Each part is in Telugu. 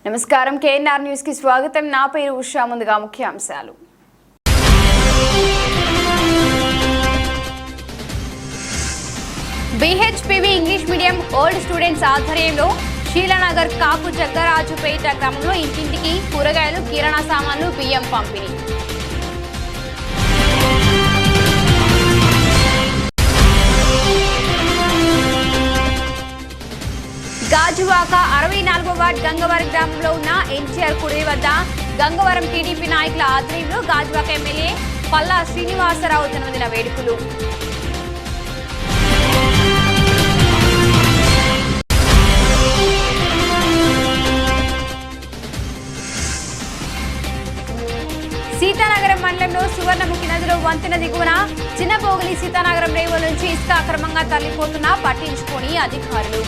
నమస్కారం కేఎన్ఆర్ న్యూస్ కి స్వాగతం। నా పేరు ఉషా। ముందుగా ముఖ్యాంశాలు। BHPV English medium old students ఆధ్వర్యంలో శీలానగర్ కాపు జగ్గరాజుపేట గ్రామంలో ఇంటింటికి కూరగాయలు, కిరాణా సామాన్లు, బియ్యం పంపిణీ। గాజువాక 64వ వార్డ్ గంగవరం గ్రామంలో ఉన్న ఎన్టీఆర్ కుడి వద్ద గంగవరం టీడీపీ నాయకుల ఆధ్వర్యంలో గాజువాక ఎమ్మెల్యే పల్లా శ్రీనివాసరావు జన్మదిన వేడుకలు। సీతానగరం మండలంలో సువర్ణముఖి నదిలో వంతెన దిగువన చిన్నపోగలి సీతానగరం రేవుల నుంచి ఇసుక అక్రమంగా తరలిపోతున్నా పట్టించుకోని అధికారులు।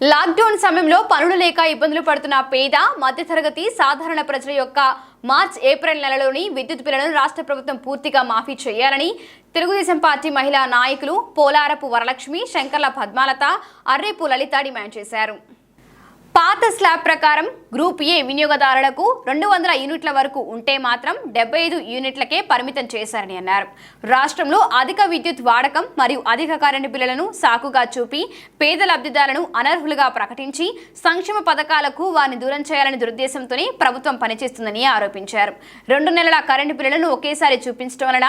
లాక్డౌన్ సమయంలో పనులు లేక ఇబ్బందులు పడుతున్న పేద, మధ్యతరగతి, సాధారణ ప్రజల యొక్క మార్చ్, ఏప్రిల్ నెలలోని విద్యుత్ బిల్లులను రాష్ట్ర ప్రభుత్వం పూర్తిగా మాఫీ చేయాలని తెలుగుదేశం పార్టీ మహిళా నాయకులు పోలారపు వరలక్ష్మి, శంకర్ల పద్మాలత, అర్రేపు లలిత డిమాండ్ చేశారు। పాత స్లాబ్ ప్రకారం గ్రూప్ ఏ వినియోగదారులకు 200 యూనిట్ల వరకు ఉంటే మాత్రం 75 యూనిట్లకే పరిమితం చేశారని అన్నారు। రాష్ట్రంలో అధిక విద్యుత్ వాడకం మరియు అధిక కరెంటు బిల్లులను సాకుగా చూపి పేద లబ్ధిదారులను అనర్హులుగా ప్రకటించి సంక్షేమ పథకాలకు వారిని దూరం చేయాలని దురుద్దేశంతోనే ప్రభుత్వం పనిచేస్తుందని ఆరోపించారు। 2 నెలల కరెంటు బిల్లులను ఒకేసారి చూపించడం వలన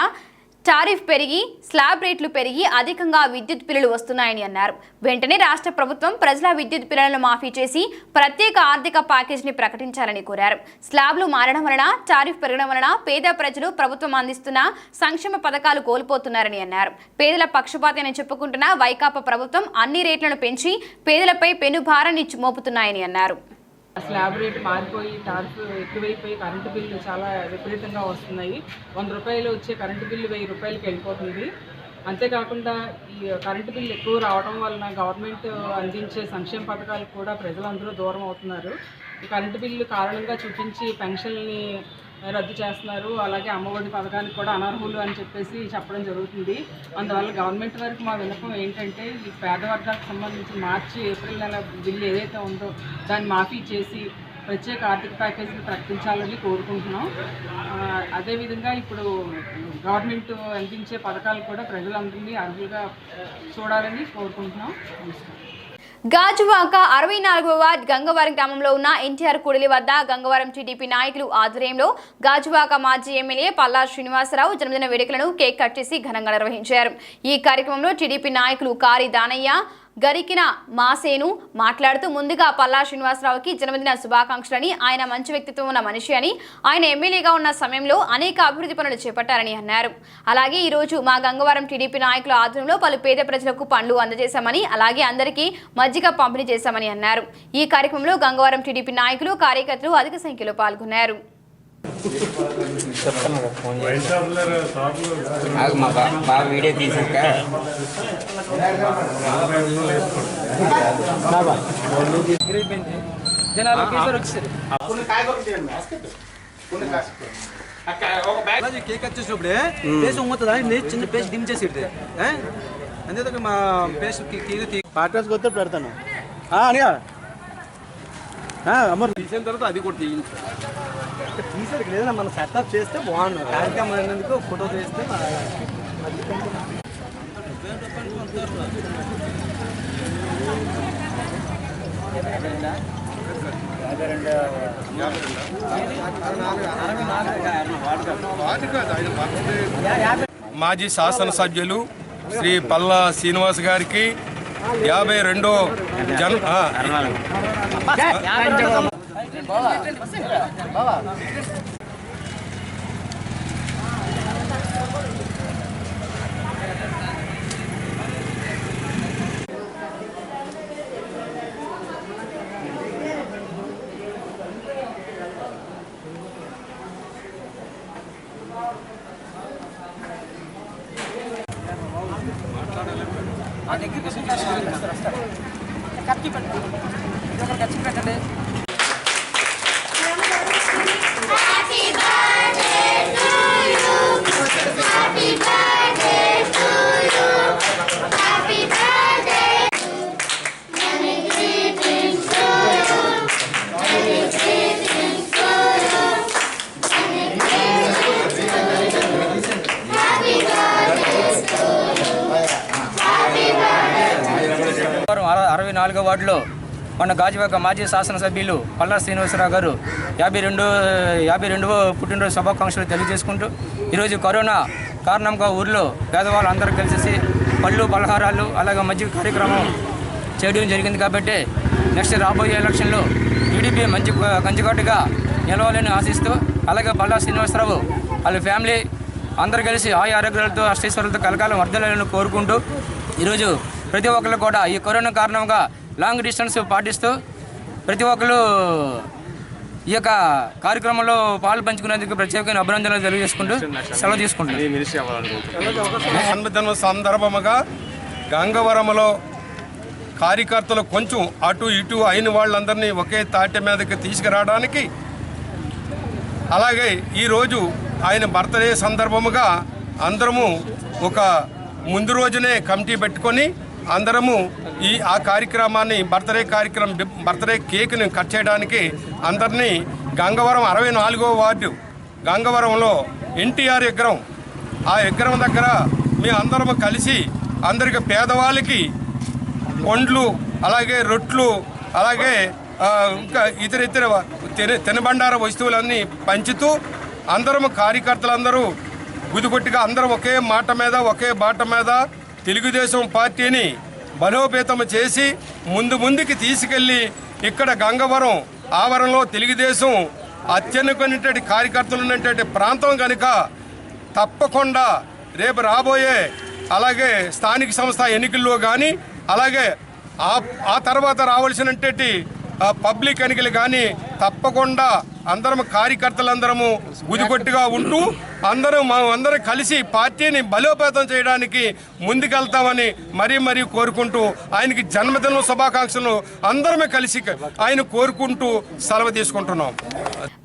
టారిఫ్ పెరిగి స్లాబ్ రేట్లు పెరిగి అధికంగా విద్యుత్ బిల్లులు వస్తున్నాయని అన్నారు। వెంటనే రాష్ట్ర ప్రభుత్వం ప్రజల విద్యుత్ బిల్లులను మాఫీ చేసి ప్రత్యేక ఆర్థిక ప్యాకేజీని ప్రకటించాలని కోరారు। స్లాబ్లు మారడం వలన టారిఫ్ పెరగడం వలన పేద ప్రజలు ప్రభుత్వం అందిస్తున్న సంక్షేమ పథకాలు కోల్పోతున్నారని అన్నారు। పేదల పక్షపాతి అని చెప్పుకుంటున్న వైకాపా ప్రభుత్వం అన్ని రేట్లను పెంచి పేదలపై పెనుభారాన్ని మోపుతున్నాయని అన్నారు। స్లాబ్ రేట్ మారిపోయి టారిఫ్ ఎక్కువైపోయి కరెంటు బిల్లు చాలా విపరీతంగా వస్తున్నాయి। 100 రూపాయలు వచ్చే కరెంటు బిల్లు 1000 రూపాయలకి వెళ్ళిపోతుంది। అంతేకాకుండా ఈ కరెంటు బిల్లు ఎక్కువ రావడం వలన గవర్నమెంట్ అందించే సంక్షేమ పథకాలు కూడా ప్రజలందరూ దూరం అవుతున్నారు। ఈ కరెంటు బిల్లు కారణంగా చూపించి పెన్షన్ని రద్దు చేస్తున్నారు, అలాగే అమ్మఒడి పథకానికి కూడా అనర్హులు అని చెప్పేసి చెప్పడం జరుగుతుంది। అందువల్ల గవర్నమెంట్ వరకు మా విన్నపం ఏంటంటే ఈ పేద వర్గాలకు సంబంధించి మార్చి, ఏప్రిల్ నెల బిల్లు ఏదైతే ఉందో దాన్ని మాఫీ చేసి ప్రత్యేక ఆర్థిక ప్యాకేజీని ప్రకటించాలని కోరుకుంటున్నాం। అదేవిధంగా ఇప్పుడు గవర్నమెంట్ అందించే పథకాలు కూడా ప్రజలందరినీ అర్హులుగా చూడాలని కోరుకుంటున్నాం। గాజువాక 64వ వార్డ్ గంగవరం గ్రామంలో ఉన్న ఎన్టీఆర్ కుడిలి వద్ద గంగవరం టీడీపీ నాయకులు ఆధ్వర్యంలో గాజువాక మాజీ ఎమ్మెల్యే పల్లా శ్రీనివాసరావు జన్మదిన వేడుకలను కేక్ కట్ చేసి ఘనంగా నిర్వహించారు। ఈ కార్యక్రమంలో టీడీపీ నాయకులు కారి దానయ్య, గరికిన మాసేను మాట్లాడుతూ ముందుగా పల్లా శ్రీనివాసరావుకి జన్మదిన శుభాకాంక్షలని, ఆయన మంచి వ్యక్తిత్వం ఉన్న మనిషి అని, ఆయన ఎమ్మెల్యేగా ఉన్న సమయంలో అనేక అభివృద్ధి పనులు చేపట్టారని అన్నారు। అలాగే ఈ రోజు మా గంగవరం టీడీపీ నాయకుల ఆధ్వర్యంలో పలు పేద ప్రజలకు పండ్లు అందజేశామని, అలాగే అందరికీ మజ్జిగ పంపిణీ చేశామని అన్నారు। ఈ కార్యక్రమంలో గంగవరం టీడీపీ నాయకులు, కార్యకర్తలు అధిక సంఖ్యలో పాల్గొన్నారు। వీడియో తీసాక కేక్ వచ్చేసినప్పుడే పేస్ట్ ఉమ్ముతుంది, చిన్న పేస్ట్ డిమ్ చేసి అంతే మా పేస్ట్ పార్టీకి వస్తే పెడతాను అనిగా అమ్మ తీసిన తర్వాత అది కూడా తీసారు లేదన్నా మనం సెటప్ చేస్తే బాగుండు। కార్యక్రమం అయినందుకు ఫోటో చేస్తే మాజీ శాసనసభ్యులు శ్రీ పల్లా శ్రీనివాస్ గారికి 52వ పెట్టండి। 64వ వార్డులో మన గాజువాక మాజీ శాసనసభ్యులు పల్లా శ్రీనివాసరావు గారు 52వ పుట్టినరోజు శుభాకాంక్షలు తెలియజేసుకుంటూ ఈరోజు కరోనా కారణంగా ఊర్లో పేదవాళ్ళు అందరూ కలిసి పళ్ళు పలహారాలు అలాగే మజ్జిగ కార్యక్రమం చేయడం జరిగింది కాబట్టి నెక్స్ట్ రాబోయే ఎలక్షన్లో టీడీపీ మంచి కంచుకట్టుగా నిలవాలని ఆశిస్తూ అలాగే పల్లా శ్రీనివాసరావు వాళ్ళ ఫ్యామిలీ అందరూ కలిసి ఆరోగ్యాలతో అష్టైశ్వర్యాలతో కలకాలం వర్ధలాలని కోరుకుంటూ ఈరోజు ప్రతి ఒక్కరు కూడా ఈ కరోనా కారణంగా లాంగ్ డిస్టెన్స్ పాటిస్తూ ప్రతి ఒక్కరు ఈ యొక్క కార్యక్రమంలో పాలు పంచుకునేందుకు ప్రత్యేకమైన అభినందనలు తెలియజేసుకుంటూ సెలవు తీసుకుంటున్నాను. జన్మదిన సందర్భముగా గంగవరంలో కార్యకర్తలు కొంచెం అటు ఇటు అయిన వాళ్ళందరినీ ఒకే తాటి మీదకి తీసుకురావడానికి అలాగే ఈరోజు ఆయన బర్త్డే సందర్భముగా అందరము ఒక ముందు రోజునే కమిటీ పెట్టుకొని అందరము ఆ కార్యక్రమాన్ని బర్త్డే కేక్ని కట్ చేయడానికి అందరినీ గంగవరం 64వ వార్డు గంగవరంలో ఎన్టీఆర్ విగ్రహం ఆ విగ్రహం దగ్గర మీ అందరము కలిసి అందరికి పేదవాళ్ళకి పండ్లు అలాగే రొట్లు అలాగే ఇంకా ఇతర తినబండార వస్తువులన్నీ పంచుతూ అందరము కార్యకర్తలందరూ గుదిగొట్టిగా అందరూ ఒకే మాట మీద ఒకే బాట మీద తెలుగుదేశం పార్టీని బలోపేతం చేసి ముందుకి తీసుకెళ్ళి ఇక్కడ గంగవరం ఆవరణలో తెలుగుదేశం అత్యనుకునేటువంటి కార్యకర్తలు ఉన్నటువంటి ప్రాంతం కనుక తప్పకుండా రేపు రాబోయే అలాగే స్థానిక సంస్థ ఎన్నికల్లో కానీ అలాగే ఆ తర్వాత రావాల్సినటువంటి పబ్లిక్ ఎన్నికలు కానీ తప్పకుండా అందరం కార్యకర్తలందరము గుదిగొట్టిగా ఉంటూ అందరం కలిసి పార్టీని బలోపేతం చేయడానికి ముందుకెళ్తామని మరీ కోరుకుంటూ ఆయనకి జన్మదిన శుభాకాంక్షలు అందరమే కలిసి ఆయన కోరుకుంటూ సెలవు తీసుకుంటున్నాం.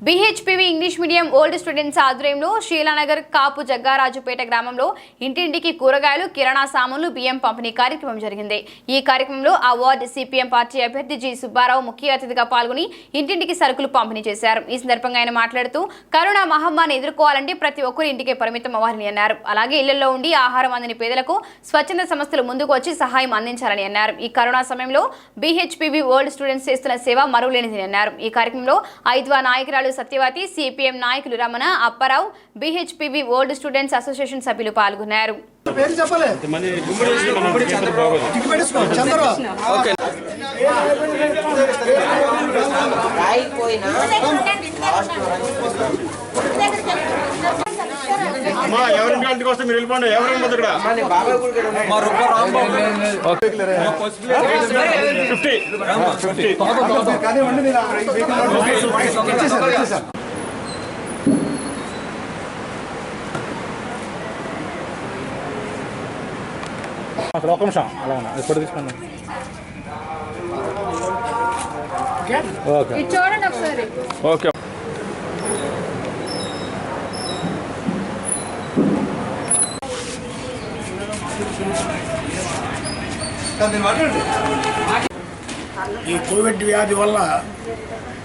BHPV English medium old students ఆధ్వర్యంలో శీలానగర్ కాపు జగ్గారాజుపేట గ్రామంలో ఇంటింటికి కూరగాయలు కిరాణా సామాన్లు బియ్యం పంపిణీ కార్యక్రమం జరిగింది. ఈ కార్యక్రమంలో ఆ వార్డు సిపిఎం పార్టీ అభ్యర్థి జి సుబ్బారావు ముఖ్య అతిథిగా పాల్గొని ఇంటింటికి సరుకులు పంపిణీ చేశారు. ఈ సందర్భంగా ఆయన మాట్లాడుతూ కరోనా మహమ్మారిని ఎదుర్కోవాలంటే ప్రతి ఒక్కరు ఇంటికే పరిమితం అవ్వాలని అన్నారు. అలాగే ఇళ్లలో ఉండి ఆహారం అందని పేదలకు స్వచ్ఛంద సంస్థలు ముందుకు వచ్చి సహాయం అందించాలని అన్నారు. ఈ కరోనా సమయంలో బీహెచ్పీవీ ఓల్డ్ స్టూడెంట్స్ చేస్తున్న సేవ మరువలేనిదని అన్నారు. ఈ కార్యక్రమంలో ఐద్వా నాయకురాలు సత్యవతి, సిపిఎం నాయకులు Ramana, Apparao, BHPV old students association సభ్యులు పాల్గొన్నారు. ఎవరింటి వస్తే మీరు వెళ్ళిపోండి. ఎవరైనా ఇక్కడ అక్కడ ఒక నిమిషం అలా ఉన్నా ఇప్పుడు తీసుకున్నాం. ఓకే చూడండి ఒకసారి. ఓకే ఈ కోవిడ్ వ్యాధి వల్ల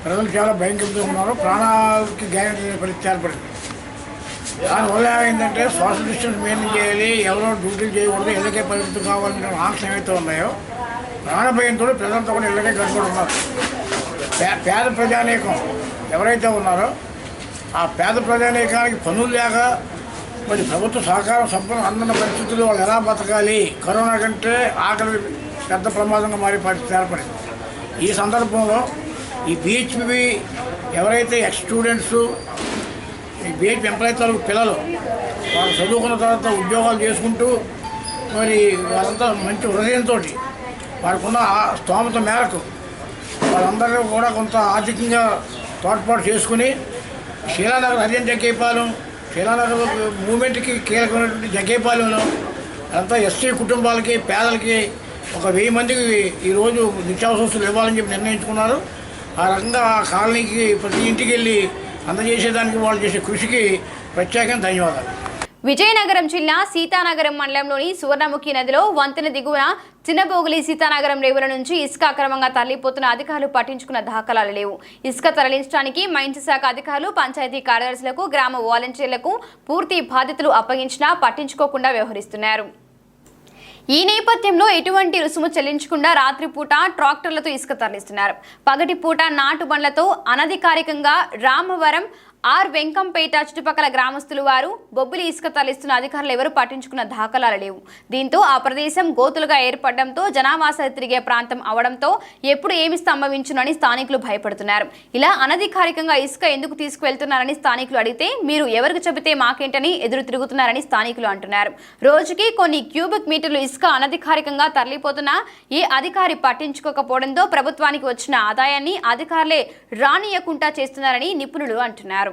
ప్రజలు చాలా భయంకరంగా ఉన్నారు. ప్రాణాలకి గాయం పరిస్థితి ఏర్పడింది. దానివల్ల ఏంటంటే సోషల్ డిస్టెన్స్ మెయింటైన్ చేయాలి, ఎవరో డ్యూటీలు చేయకూడదు, ఇళ్ళకే పరిమితం కావాలనే ఆంక్షలు ఏవైతే ఉన్నాయో ప్రాణ భయంతో ప్రజలతో కూడా ఇళ్ళకే కట్టుబడి ఉన్నారు. పేద ప్రజానీకం ఎవరైతే ఉన్నారో ఆ పేద ప్రజానీకానికి పనులు లేక మరి ప్రభుత్వ సహకారం సంపూర్ణ అందన్న పరిస్థితుల్లో వాళ్ళు ఎలా బతకాలి, కరోనా కంటే ఆకలి పెద్ద ప్రమాదంగా మారే పరిస్థితి ఏర్పడింది. ఈ సందర్భంలో ఈ బీహెచ్పీ ఎవరైతే ఎక్స్ స్టూడెంట్స్ ఈ బీహెచ్పీ ఎంప్లాయీస్ తాలూకు పిల్లలు వాళ్ళు చదువుకున్న తర్వాత ఉద్యోగాలు చేసుకుంటూ మరి వాళ్ళంతా మంచి హృదయంతో వారికున్న స్తోమత మేరకు వాళ్ళందరూ కూడా కొంత ఆర్థికంగా తోడ్పాటు చేసుకుని శీలానగర్ హరిజన జగ్గేపాలెం శీలానగర్ మూమెంట్కి కీలకమైనటువంటి జగ్గేపాలెంలో అంతా ఎస్సీ కుటుంబాలకి పేదలకి ఒక 1000 మందికి ఈరోజు నిత్యావసర వస్తువులు ఇవ్వాలని చెప్పి నిర్ణయించుకున్నారు. ఆ రకంగా ఆ కాలనీకి ప్రతి ఇంటికి వెళ్ళి అందజేసేదానికి వాళ్ళు చేసే కృషికి ప్రత్యేకంగా ధన్యవాదాలు. విజయనగరం జిల్లా సీతానగరం మండలంలోని సువర్ణముఖి నదిలో వంతెన దిగువన చిన్నబోగులి సీతానగరం రేవుల నుంచి ఇసుక అక్రమంగా తరలిపోతున్న అధికారులు పట్టించుకున్న దాఖలాలు లేవు. ఇసుక తరలించడానికి మైన్స్ శాఖ అధికారులు, పంచాయతీ కార్యదర్శులకు, గ్రామ వాలంటీర్లకు పూర్తి బాధ్యతలు అప్పగించినా పట్టించుకోకుండా వ్యవహరిస్తున్నారు. ఈ నేపథ్యంలో ఎటువంటి రుసుము చెల్లించకుండా రాత్రిపూట ట్రాక్టర్లతో ఇసుక తరలిస్తున్నారు. పగటిపూట నాటు బండ్లతో అనధికారికంగా రామవరం వెంకంపేట చుట్టుపక్కల గ్రామస్తులు వారు బొబ్బిలి ఇసుక తరలిస్తున్న అధికారులు ఎవరు పట్టించుకున్న దాఖలాలు లేవు. దీంతో ఆ ప్రదేశం గోతులుగా ఏర్పడడంతో జనావాస తిరిగే ప్రాంతం అవడంతో ఎప్పుడు ఏమి సంభవించునని స్థానికులు భయపడుతున్నారు. ఇలా అనధికారికంగా ఇసుక ఎందుకు తీసుకువెళ్తున్నారని స్థానికులు అడిగితే మీరు ఎవరికి చెబితే మాకేంటని ఎదురు తిరుగుతున్నారని స్థానికులు అంటున్నారు. రోజుకి కొన్ని క్యూబిక్ మీటర్లు ఇసుక అనధికారికంగా తరలిపోతున్నా ఏ అధికారి పట్టించుకోకపోవడంతో ప్రభుత్వానికి వచ్చిన ఆదాయాన్ని అధికారులే రానియకుండా చేస్తున్నారని నిపుణులు అంటున్నారు.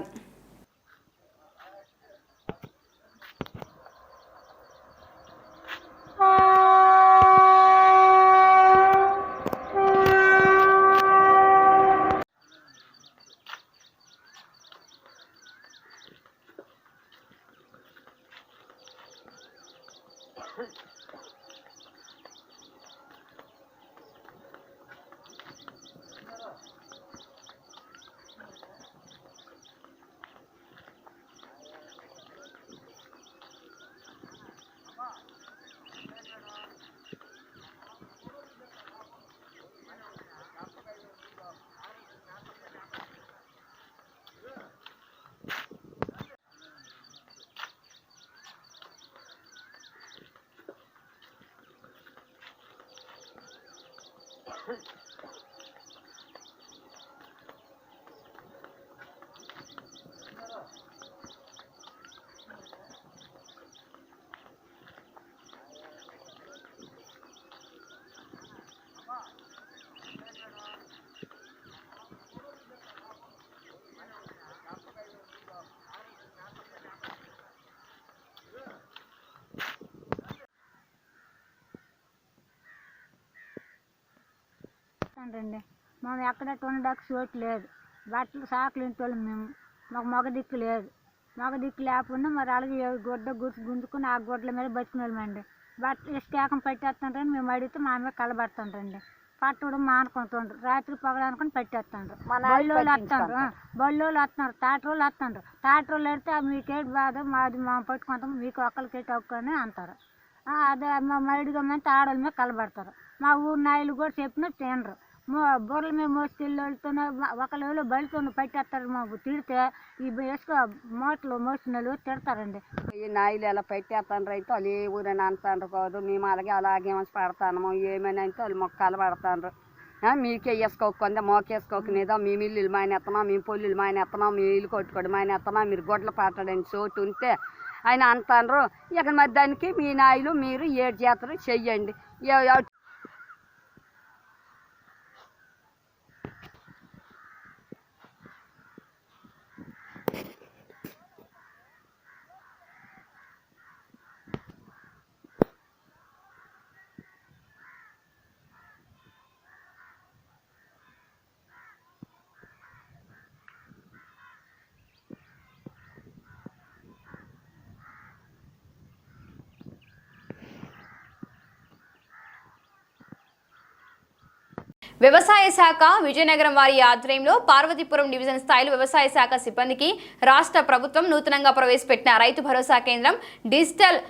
రండి మనం ఎక్కడ ఉండడానికి చోటు లేదు. బట్టలు సాకులు ఇంటోళ్ళు మేము, మాకు మగ దిక్కు లేదు. మగ దిక్కు లేకుండా మరి అలాగే గుడ్డ గుంజుకుని ఆ గుడ్ల మీద బతికినోళ్ళమండి. బట్టలు ఇష్టం పెట్టేస్తుంటారని మేము అడిగితే మా మీద కలబడుతుంటారండి. పట్టడం మానుకుంటుండ్రు, రాత్రి పగలు అనుకుని పెట్టేస్తుండ్రు. బళ్ళోళ్ళు వస్తుండ్రు, తాటరోళ్ళు వస్తుండ్రు. తాటరోళ్ళు పెడితే మీకేటి బాధ, మాది మా పట్టుకుంటాం, మీకు ఒక్కరికేటి ఒక్కని అంటారు. అదే మా మడిగమంటే ఆడోళ్ళ మీద కలబడతారు. మా ఊరు నాయలు కూడా చెప్పినా తినరు. బుర్రల మీద మోసుకెళ్ళితోనే ఒకళ్ళు బయటతో పెట్టేస్తారు. మాకు తిడితే ఈ వేసుకో మూటలు మోసిన తిడతారండి. ఈ నాయలు ఎలా పెట్టేస్తాను రైతు వాళ్ళు ఏ ఊరైనా అంటారు కాదు, మేము అలాగే పడతాము ఏమైనా అంటే వాళ్ళు మొక్కలు పడతారు. మీకే వేసుకోకుండా మోకేసుకోకనేదో మేము ఇల్లు మానేస్తున్నాం, మేము పొల్లు మానేస్తున్నాం, మీ ఇల్లు కొట్టుకోవడం మానేస్తున్నాం, మీరు గొడ్లు పట్టడానికి చోటు ఉంటే ఆయన అంటారు. ఇక మరి దానికి మీ నాయలు మీరు ఏడు చేస్తారు చెయ్యండి. వ్యవసాయ శాఖ విజయనగరం వారి ఆధ్వర్యంలో పార్వతీపురం డివిజన్ స్థాయిలో వ్యవసాయ శాఖ సిబ్బందికి రాష్ట్ర ప్రభుత్వం నూతనంగా ప్రవేశపెట్టిన రైతు భరోసా కేంద్రం డిజిటల్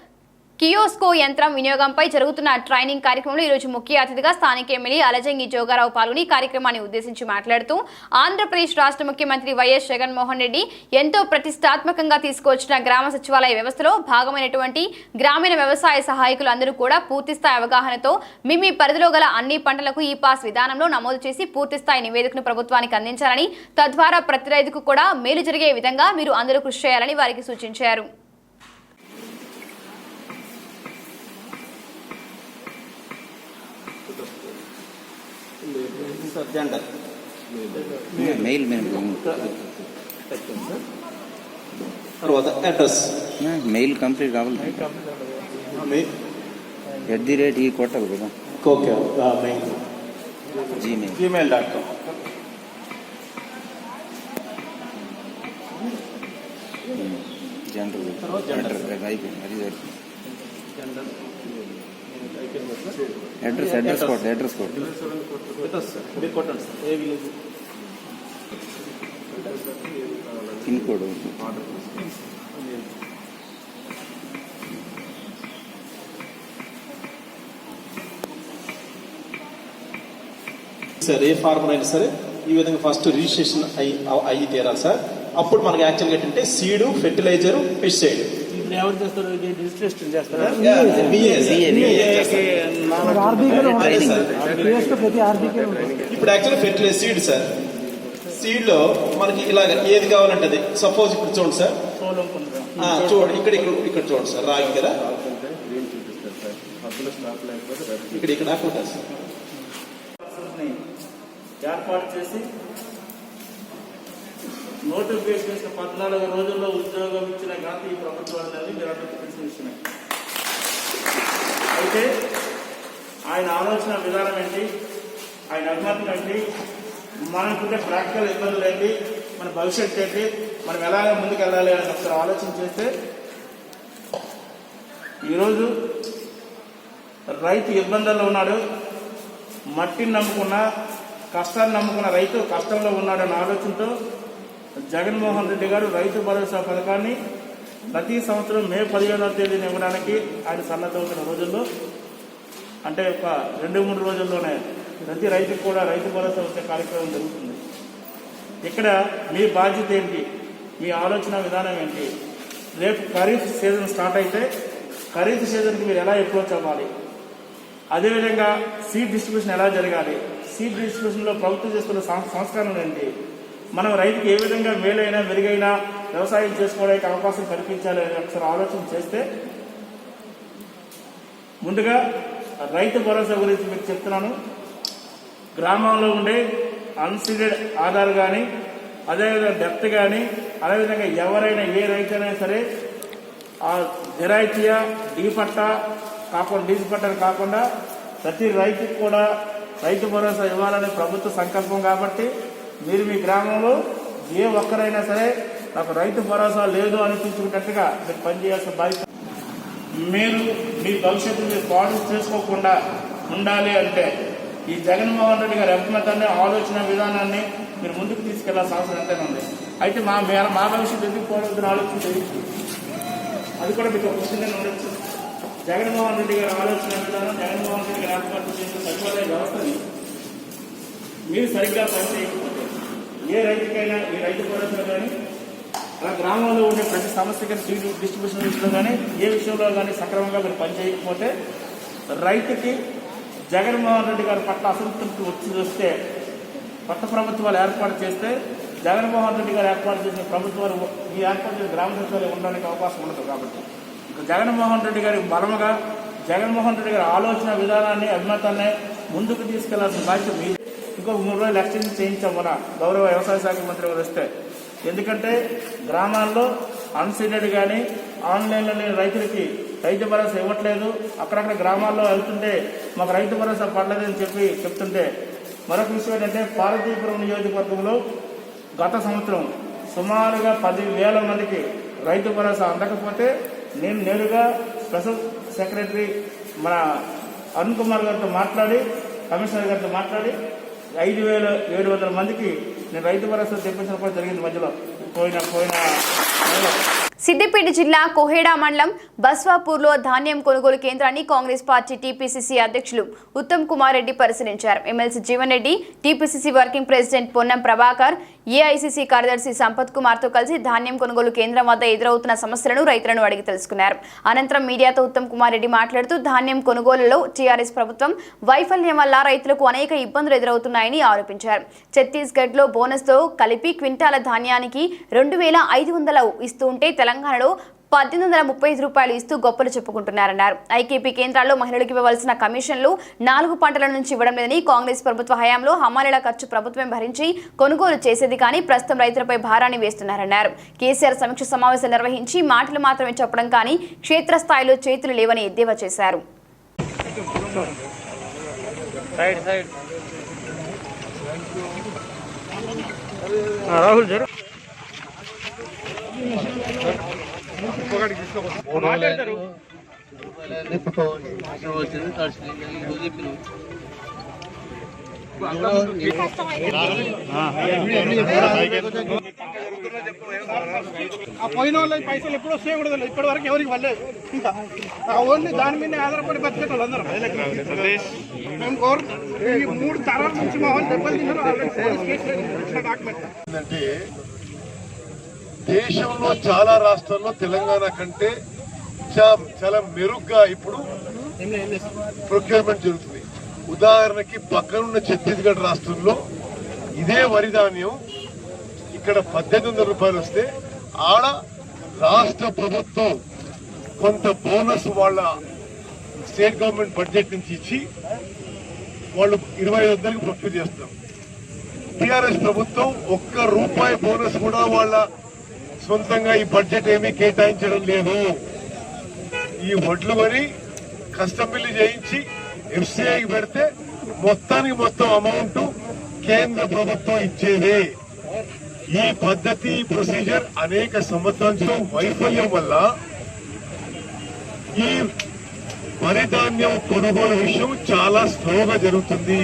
కియోస్కో యంత్రం వినియోగంపై జరుగుతున్న ట్రైనింగ్ కార్యక్రమంలో ఈరోజు ముఖ్య అతిథిగా స్థానిక ఎమ్మెల్యే అలజంగి జోగారావు పాల్గొని కార్యక్రమాన్ని ఉద్దేశించి మాట్లాడుతూ ఆంధ్రప్రదేశ్ రాష్ట్ర ముఖ్యమంత్రి వైఎస్ జగన్మోహన్ రెడ్డి ఎంతో ప్రతిష్టాత్మకంగా తీసుకొచ్చిన గ్రామ సచివాలయ వ్యవస్థలో భాగమైనటువంటి గ్రామీణ వ్యవసాయ సహాయకులు అందరూ కూడా పూర్తిస్థాయి అవగాహనతో మీ పరిధిలో గల అన్ని పంటలకు ఈ పాస్ విధానంలో నమోదు చేసి పూర్తిస్థాయి నివేదికను ప్రభుత్వానికి అందించాలని, తద్వారా ప్రతి రైతుకు కూడా మేలు జరిగే విధంగా మీరు అందరూ కృషి చేయాలని వారికి సూచించారు. మెయిల్ తర్వాత అడ్రస్ మెయిల్ కంప్లీట్ కావాలి. @ ఈ కొట్టాలి కదా. Okay mail gmail.com. జనరల్ అయిపోయింది. అది అడ్రస్ కోడ్ మీరు కొట్టండి sir. A village pin code sir a farmer అయినా సరే ఈ విధంగా ఫస్ట్ రిజిస్ట్రేషన్ అయ్యి తీరాలి సార్. అప్పుడు మనకి యాక్చువల్గా ఏంటంటే సీడు, ఫెర్టిలైజరు, పెస్టిసైడ్. ఇప్పుడు ఎవరు చేస్తారు? రిజిస్ట్రేషన్ చేస్తారా? ఇప్పుడు యాక్చువల్గా ఫెర్టిలైజర్ సీడ్ సార్. సీడ్ లో మనకి ఇలాగ ఏది కావాలంటే అది. సపోజ్ ఇప్పుడు చూడండి సార్, చూడండి ఇక్కడ చూడండి సార్, రాగి కదా ఇక్కడ ఆకుంటారు సార్. ఏర్పాటు చేసి నోటిఫికేషన్ చేసిన 14 రోజుల్లో ఉద్యోగం ఇచ్చిన ఘనత ఈ ప్రభుత్వాన్ని మీరు అందరికీ తెలిసిన విషయమే. అయితే ఆయన ఆలోచన విధానం ఏంటి, ఆయన అభిమతం ఏంటి, మనకుంటే ప్రాక్టికల్ ఇబ్బందులు ఏంటి, మన భవిష్యత్తు ఏంటి, మనం ఎలాగ ముందుకు వెళ్ళాలి అని ఒకసారి ఆలోచన చేస్తే ఈరోజు రైతు ఇబ్బందుల్లో ఉన్నాడు. మట్టిని నమ్ముకున్న, కష్టాన్ని నమ్ముకున్న రైతు కష్టంలో ఉన్నాడన్న ఆలోచనతో జగన్మోహన్ రెడ్డి గారు రైతు భరోసా పథకాన్ని ప్రతి సంవత్సరం మే 15వ తేదీని ఇవ్వడానికి ఆయన సన్నద్ధమవుతున్న రోజుల్లో, అంటే ఒక 2-3 రోజుల్లోనే ప్రతి రైతుకు కూడా రైతు భరోసా వచ్చే కార్యక్రమం జరుగుతుంది. ఇక్కడ మీ బాధ్యత ఏంటి, మీ ఆలోచన విధానం ఏంటి? రేపు ఖరీఫ్ సీజన్ స్టార్ట్ అయితే ఖరీఫ్ సీజన్కి మీరు ఎలా అప్రోచ్ అవ్వాలి, అదేవిధంగా సీడ్ డిస్ట్రిబ్యూషన్ ఎలా జరగాలి, సీడ్ డిస్ట్రిబ్యూషన్లో ప్రభుత్వం చేస్తున్న సంస్కరణలు ఏంటి, మనం రైతుకి ఏ విధంగా మేలైనా మెరుగైన వ్యవసాయం చేసుకోవడానికి అవకాశం కల్పించాలి అని ఒకసారి ఆలోచన చేస్తే, ముందుగా రైతు భరోసా గురించి మీకు చెప్తున్నాను. గ్రామంలో ఉండే అన్సీడెడ్ ఆధార్ కానీ, అదేవిధంగా డెప్త్ కానీ, అదేవిధంగా ఎవరైనా ఏ రైతైనా సరే ఆ జిరాయితీయా డీ పట్టా కాకుండా, డీసీ పట్టాలు కాకుండా ప్రతి రైతుకు కూడా రైతు భరోసా ఇవ్వాలనే ప్రభుత్వ సంకల్పం. కాబట్టి మీరు మీ గ్రామంలో ఏ ఒక్కరైనా సరే నాకు రైతు భరోసా లేదు అనిపించుకున్నట్టుగా మీరు పనిచేయాల్సిన బాధ్యత. మీరు మీ భవిష్యత్తు మీరు పాడు చేసుకోకుండా ఉండాలి అంటే ఈ జగన్మోహన్ రెడ్డి గారి అభిమతాన్ని, ఆలోచన విధానాన్ని మీరు ముందుకు తీసుకెళ్లాల్సిన అవసరం ఎంతైనా ఉంది. అయితే మా భవిష్యత్తు ఎందుకు పోవద్దని ఆలోచన చేయొచ్చు, అది కూడా మీకు ఒక క్వశ్చన్ ఉండొచ్చు. జగన్మోహన్ రెడ్డి గారి ఆలోచన విధానం, జగన్మోహన్ రెడ్డి గారు ఏర్పాటు చేసిన సచివాలయ వ్యవస్థని మీరు సరిగ్గా పనిచేయకపోతే ఏ రైతుకైనా ఈ రైతు భరోసా కానీ, అలా గ్రామంలో ఉండే ప్రతి సమస్యకి సీడ్ డిస్ట్రిబ్యూషన్ విషయంలో కానీ, ఏ విషయంలో కానీ సక్రమంగా మీరు పనిచేయకపోతే రైతుకి జగన్మోహన్ రెడ్డి గారి పట్ల అసంతృప్తి వస్తే కొత్త ప్రభుత్వాలు ఏర్పాటు చేస్తే జగన్మోహన్ రెడ్డి గారు ఏర్పాటు చేసిన ప్రభుత్వాలు ఈ ఏర్పాటు చేసిన గ్రామ సచివాలయం ఉండడానికి అవకాశం ఉండదు. కాబట్టి జగన్మోహన్ రెడ్డి గారి బలముగా జగన్మోహన్ రెడ్డి గారి ఆలోచన విధానాన్ని, అభిమతాన్ని ముందుకు తీసుకెళ్లాల్సిన బాధ్యత మీది. ఇంకో 3 రోజులు ఎక్స్టెన్షన్ చేయించాం మన గౌరవ వ్యవసాయ శాఖ మంత్రి గారు వస్తే. ఎందుకంటే గ్రామాల్లో అన్సీడెడ్ కానీ, ఆన్లైన్లో లేని రైతులకి రైతు భరోసా ఇవ్వట్లేదు. అక్కడక్కడ గ్రామాల్లో వెళ్తుంటే మాకు రైతు భరోసా పడలేదని చెప్తుంటే, మరొక విషయం ఏంటంటే పార్వతీపురం నియోజకవర్గంలో గత సంవత్సరం సుమారుగా 10,000 మందికి రైతు భరోసా అందకపోతే నేను నేరుగా స్పెషల్ సెక్రటరీ మన అరుణ్ కుమార్ గారితో మాట్లాడి, కమిషనర్ గారితో మాట్లాడి 5,700 మందికి నేను రైతు భరోసా తెప్పించడం కూడా జరిగింది మధ్యలో పోయిన నెలలో. సిద్దిపేట జిల్లా కోహేడా మండలం బస్వాపూర్లో ధాన్యం కొనుగోలు కేంద్రాన్ని కాంగ్రెస్ పార్టీ టీపీసీసీ అధ్యక్షులు ఉత్తమ్ కుమార్ రెడ్డి పరిశీలించారు. MLC Jeevan Reddy, TPCC working president Ponnam Prabhakar, AICC కార్యదర్శి సంపత్ కుమార్తో కలిసి ధాన్యం కొనుగోలు కేంద్రం వద్ద ఎదురవుతున్న సమస్యలను రైతులను అడిగి తెలుసుకున్నారు. అనంతరం మీడియాతో ఉత్తమ్ కుమార్ రెడ్డి మాట్లాడుతూ ధాన్యం కొనుగోలులో టీఆర్ఎస్ ప్రభుత్వం వైఫల్యం వల్ల రైతులకు అనేక ఇబ్బందులు ఎదురవుతున్నాయని ఆరోపించారు. ఛత్తీస్గఢ్లో బోనస్తో కలిపి క్వింటాల ధాన్యానికి 2,500 ఇస్తూ ఉంటే తెలంగాణలో 1,835 రూపాయలు ఇస్తూ గొప్పలు చెప్పుకుంటున్నారన్నారు. ఐకేపీ కేంద్రాల్లో మహిళలకు ఇవ్వవలసిన కమిషన్లు 4 పంటల నుంచి ఇవ్వడం లేదని, కాంగ్రెస్ ప్రభుత్వ హయాంలో హమాలీల ఖర్చు ప్రభుత్వం భరించి కొనుగోలు చేసేది కానీ ప్రస్తుతం రైతులపై భారాన్ని వేస్తున్నారన్నారు. కేసీఆర్ సమీక్ష సమావేశాలు నిర్వహించి మాటలు మాత్రమే చెప్పడం కానీ క్షేత్రస్థాయిలో చేతులు లేవని ఎద్దేవా చేశారు. ఆ పోయిన వాళ్ళ పైసలు ఎప్పుడు వస్తాయో కూడా తెలియదు. ఇప్పటి వరకు ఎవరికి వల్లేదు. ఇంకా ఓన్లీ దాని మీద ఆధారపడి బతికే వాళ్ళు అందరం మేము ఈ 3 తరాల నుంచి మా వాళ్ళు దెబ్బలు తిన్నారు. ఏంటంటే దేశంలో చాలా రాష్ట్రాల్లో తెలంగాణ కంటే చాలా మెరుగ్గా ఇప్పుడు ప్రొక్యూర్మెంట్ జరుగుతుంది. ఉదాహరణకి పక్కనున్న ఛత్తీస్గఢ్ రాష్ట్రంలో ఇదే వరి ధాన్యం ఇక్కడ 1800 రూపాయలు వస్తే ఆడ రాష్ట్ర ప్రభుత్వం కొంత బోనస్ వాళ్ళ స్టేట్ గవర్నమెంట్ బడ్జెట్ నుంచి ఇచ్చి వాళ్ళు 2500కి ప్రొక్యూర్ చేస్తారు. టీఆర్ఎస్ ప్రభుత్వం ₹1 బోనస్ కూడా వాళ్ళ సొంతంగా ఈ బడ్జెట్ ఏమీ కేటాయించడం లేదు. ఈ వడ్లు కొని కస్టమ్ బిల్లు చేయించి ఎఫ్సిఐకి పెడితే మొత్తం అమౌంట్ కేంద్ర ప్రభుత్వం ఇచ్చేదే. ఈ పద్ధతి ప్రొసీజర్ అనేక సంవత్సరాల వైఫల్యం వల్ల ఈ వరి ధాన్యం కొనుగోలు విషయం చాలా స్లోగా జరుగుతుంది.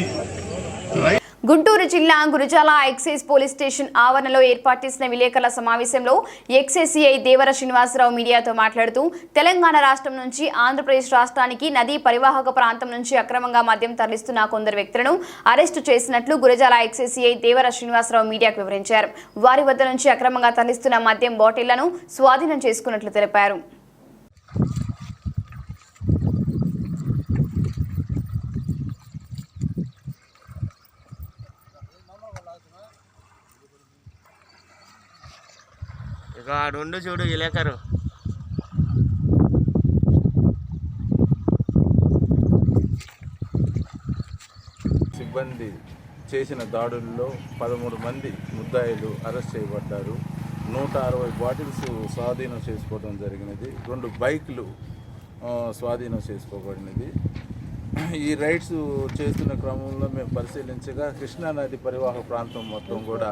గుంటూరు జిల్లా గురజాల ఎక్సైజ్ పోలీస్ స్టేషన్ ఆవరణలో ఏర్పాటు చేసిన విలేకరుల సమావేశంలో ఎక్సైజ్ సిఐ దేవర శ్రీనివాసరావు మీడియాతో మాట్లాడుతూ తెలంగాణ రాష్ట్రం నుంచి ఆంధ్రప్రదేశ్ రాష్ట్రానికి నదీ పరివాహక ప్రాంతం నుంచి అక్రమంగా మద్యం తరలిస్తున్న కొందరు వ్యక్తులను అరెస్టు చేసినట్లు గురజాల ఎక్సైజ్ సిఐ దేవర శ్రీనివాసరావు మీడియాకు వివరించారు. వారి వద్ద నుంచి అక్రమంగా తరలిస్తున్న మద్యం బాటిళ్లను స్వాధీనం చేసుకున్నట్లు తెలిపారు. ఇక ఆడుండు చూడు విలేకరు. సిబ్బంది చేసిన దాడుల్లో 13 మంది ముద్దాయిలు అరెస్ట్ చేయబడ్డారు. 160 బాటిల్స్ స్వాధీనం చేసుకోవడం జరిగినది. 2 బైకులు స్వాధీనం చేసుకోబడినది. ఈ రైడ్స్ చేస్తున్న క్రమంలో మేము పరిశీలించగా కృష్ణానది పరివాహక ప్రాంతం మొత్తం కూడా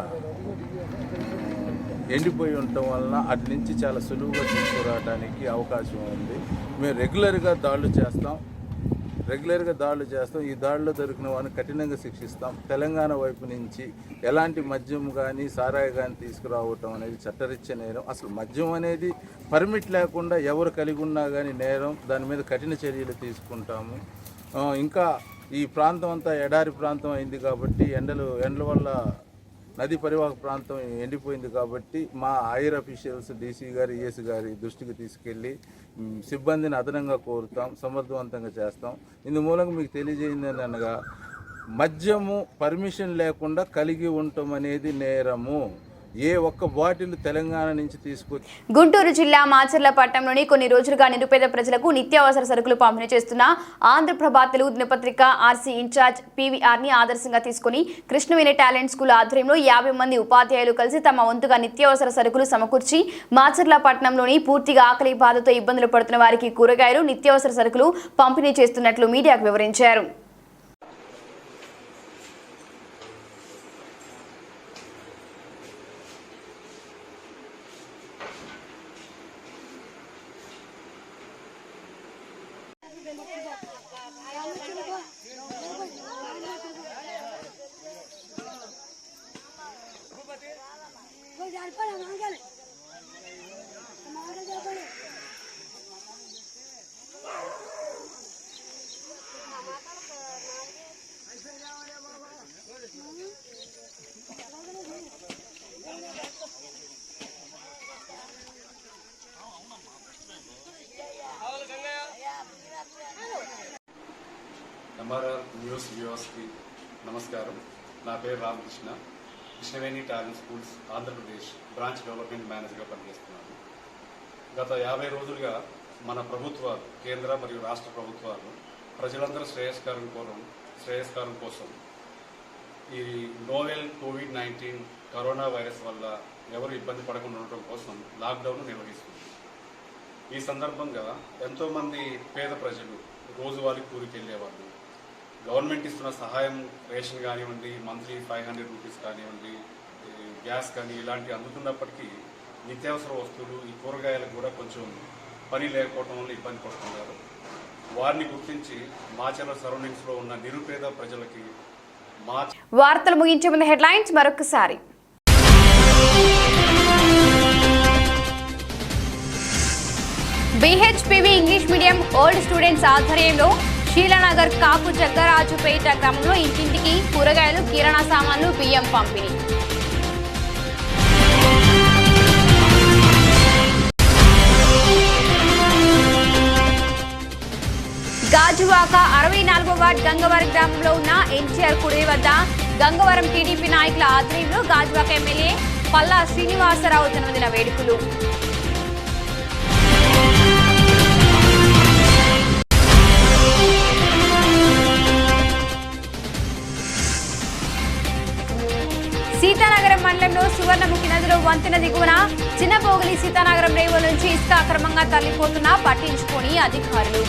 ఎండిపోయి ఉండటం వలన అటు నుంచి చాలా సులువుగా తీసుకురావడానికి అవకాశం ఉంది. మేము రెగ్యులర్గా దాడులు చేస్తాం. ఈ దాడిలో దొరికిన వారిని కఠినంగా శిక్షిస్తాం. తెలంగాణ వైపు నుంచి ఎలాంటి మద్యం కానీ సారాయి కానీ తీసుకురావటం అనేది చట్టరీత్యా నేరం. అసలు మద్యం అనేది పర్మిట్ లేకుండా ఎవరు కలిగి ఉన్నా కానీ నేరం. దాని మీద కఠిన చర్యలు తీసుకుంటాము. ఇంకా ఈ ప్రాంతం అంతా ఎడారి ప్రాంతం అయింది కాబట్టి ఎండల వల్ల నది పరివాహక ప్రాంతం ఎండిపోయింది కాబట్టి మా హైయర్ అఫీషియల్స్ డీసీ గారు ఈఎస్ గారి దృష్టికి తీసుకెళ్ళి సిబ్బందిని అదనంగా కోరుతాం, సమర్థవంతంగా చేస్తాం. ఇందు మూలంగా మీకు తెలియజేయింది అనగా మద్యము పర్మిషన్ లేకుండా కలిగి ఉండటం అనేది నేరము. ఏ ఒక్క బాటిల్ తెలంగాణ నుంచి తీసుకొచ్చి గుంటూరు జిల్లా మాచర్ల పట్టణంలోని కొన్ని రోజులుగా నిరుపేద ప్రజలకు నిత్యావసర సరుకులు పంపిణీ చేస్తున్న ఆంధ్రప్రభ తెలుగు దినపత్రిక ఆర్సీ ఇన్ఛార్జ్ పీవీఆర్ని ఆదర్శంగా తీసుకుని కృష్ణవేణి టాలెంట్ స్కూల్ ఆధ్వర్యంలో 50 మంది ఉపాధ్యాయులు కలిసి తమ వంతుగా నిత్యావసర సరుకులు సమకూర్చి మాచర్ల పట్టణంలోని పూర్తిగా ఆకలి బాధతో ఇబ్బందులు పడుతున్న వారికి కూరగాయలు నిత్యావసర సరుకులు పంపిణీ చేస్తున్నట్లు మీడియాకు వివరించారు. ఎంఆర్ఆర్ న్యూస్ వ్యూవర్స్కి నమస్కారం. నా పేరు Ramakrishna. Krishnaveni talent schools Andhra Pradesh branch development మేనేజర్గా పనిచేస్తున్నాను. గత 50 రోజులుగా మన ప్రభుత్వాలు, కేంద్ర మరియు రాష్ట్ర ప్రభుత్వాలు ప్రజలందరూ శ్రేయస్కారం కోసం ఈ నోవెల్ కోవిడ్-19 కరోనా వైరస్ వల్ల ఎవరు ఇబ్బంది పడకుండా ఉండటం కోసం లాక్డౌన్ నిర్వహిస్తుంది. ఈ సందర్భంగా ఎంతోమంది పేద ప్రజలు రోజువారీ కూలికి వెళ్ళేవాళ్ళు గవర్నమెంట్ ఇస్తున్న సహాయం, రేషన్ కానివ్వండి, మంత్లీ 500 రూపీస్ కానివ్వండి, గ్యాస్ కానీ ఇలాంటివి అందుతున్నప్పటికీ నిత్యావసర వస్తువులు, ఈ కూరగాయలకు కూడా కొంచెం పని లేకపోవడం వల్ల ఇబ్బంది పడుతున్నారు. వారిని గుర్తించి మాచర్ల సరౌండింగ్స్లో ఉన్న నిరుపేద ప్రజలకి మార్చ్ వార్తలు ముగించే ముందు హెడ్లైన్స్ మరొకసారి. BHPV English medium old students ఆధ్వర్యంలో శీలానగర్ కాపు జగ్గరాజుపేట గ్రామంలో ఇంటింటికి కూరగాయలు, కిరాణా సామాన్లు, బియ్యం పంపిణీ. గాజువాక 64వ వార్డ్ గంగవరం గ్రామంలో ఉన్న ఎన్టీఆర్ కుడి వద్ద గంగవరం టీడీపీ నాయకుల ఆధ్వర్యంలో గాజువాక ఎమ్మెల్యే పల్లా శ్రీనివాసరావు జన్మదిన వేడుకలు. సీతానగరం మండలంలో సువర్ణముఖి నదిలో వంతెన దిగువన చిన్నపోగలి సీతానగరం రేవుల నుంచి ఇసుక అక్రమంగా తరలిపోతున్నా పట్టించుకొని అధికారులు.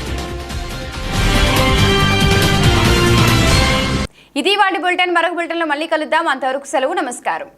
ఇది వాటి బులెటిన్. మరొక బులెటిన్లో మళ్ళీ కలుద్దాం. అంతవరకు సెలవు. నమస్కారం.